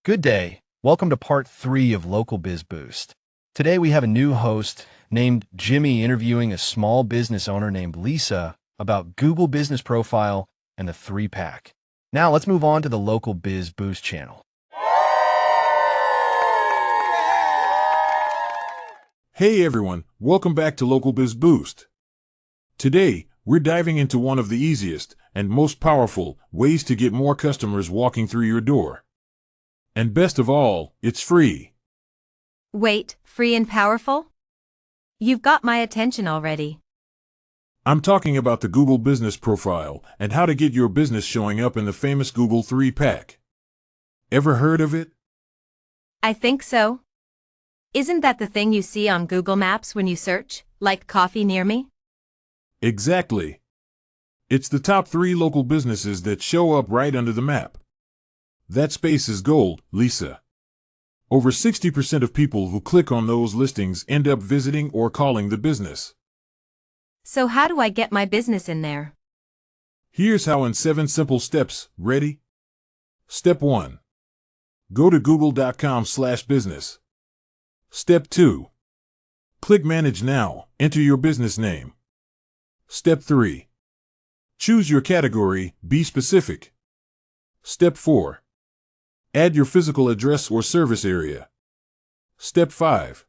Good day. Welcome to part 3 of Local Biz Boost. Today we have a new host named Jimmy interviewing a small business owner named Lisa about Google Business Profile and the 3-pack. Now let's move on to the Local Biz Boost channel. Hey everyone, welcome back to Local Biz Boost. Today, we're diving into one of the easiest and most powerful ways to get more customers walking through your door. And best of all, it's free. Wait, free and powerful? You've got my attention already. I'm talking about the Google Business Profile and how to get your business showing up in the famous Google 3-pack. Ever heard of it? I think so. Isn't that the thing you see on Google Maps when you search, like coffee near me? Exactly. It's the top 3 local businesses that show up right under the map. That space is gold, Lisa. Over 60% of people who click on those listings end up visiting or calling the business. So how do I get my business in there? Here's how in 7 simple steps. Ready? Step 1. Go to google.com/business. Step 2. Click Manage Now. Enter your business name. Step 3. Choose your category. Be specific. Step 4. Add your physical address or service area. Step 5.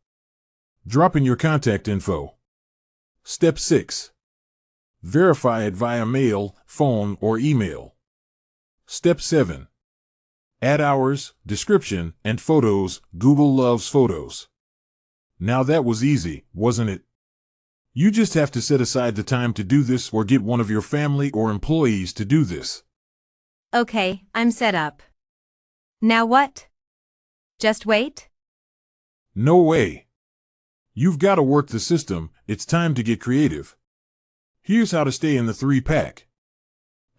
Drop in your contact info. Step 6. Verify it via mail, phone, or email. Step 7. Add hours, description, and photos. Google loves photos. Now that was easy, wasn't it? You just have to set aside the time to do this or get one of your family or employees to do this. Okay, I'm set up. Now what? Just wait? No way. You've got to work the system. It's time to get creative. Here's how to stay in the 3-pack.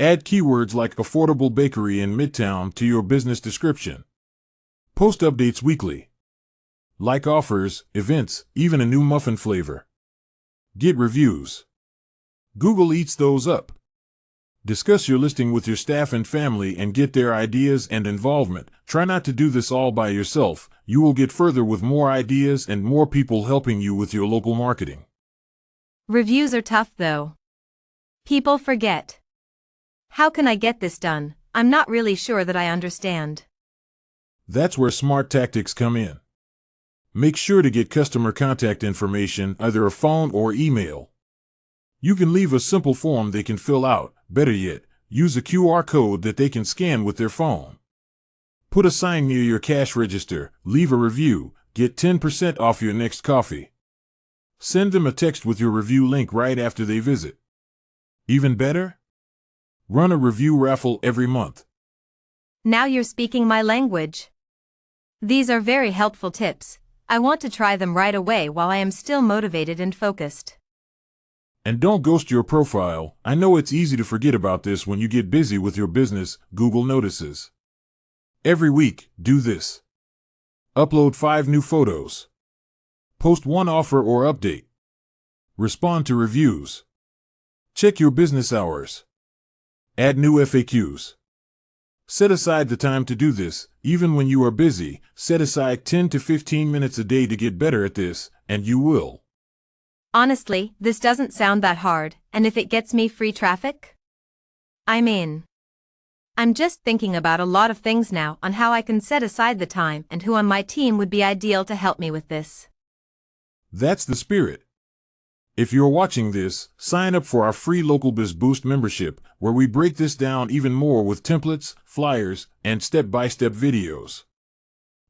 Add keywords like affordable bakery in Midtown to your business description. Post updates weekly. Like offers, events, even a new muffin flavor. Get reviews. Google eats those up. Discuss your listing with your staff and family and get their ideas and involvement. Try not to do this all by yourself. You will get further with more ideas and more people helping you with your local marketing. Reviews are tough though. People forget. How can I get this done? I'm not really sure that I understand. That's where smart tactics come in. Make sure to get customer contact information, either a phone or email. You can leave a simple form they can fill out. Better yet, use a QR code that they can scan with their phone. Put a sign near your cash register, leave a review, get 10% off your next coffee. Send them a text with your review link right after they visit. Even better? Run a review raffle every month. Now you're speaking my language. These are very helpful tips. I want to try them right away while I am still motivated and focused. And don't ghost your profile. I know it's easy to forget about this when you get busy with your business. Google notices. Every week, do this. Upload 5 new photos. Post 1 offer or update. Respond to reviews. Check your business hours. Add new FAQs. Set aside the time to do this. Even when you are busy, set aside 10 to 15 minutes a day to get better at this, and you will. Honestly, this doesn't sound that hard, and if it gets me free traffic? I'm in. I'm just thinking about a lot of things now on how I can set aside the time and who on my team would be ideal to help me with this. That's the spirit. If you're watching this, sign up for our free Local Biz Boost membership, where we break this down even more with templates, flyers, and step-by-step videos.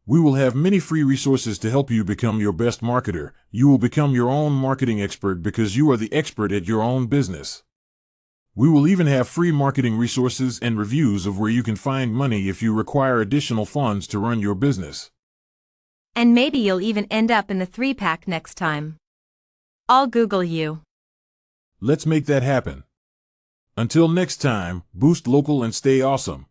We will have many free resources to help you become your best marketer. You will become your own marketing expert because you are the expert at your own business. We will even have free marketing resources and reviews of where you can find money if you require additional funds to run your business. And maybe you'll even end up in the 3-pack next time. I'll Google you. Let's make that happen. Until next time, boost local and stay awesome.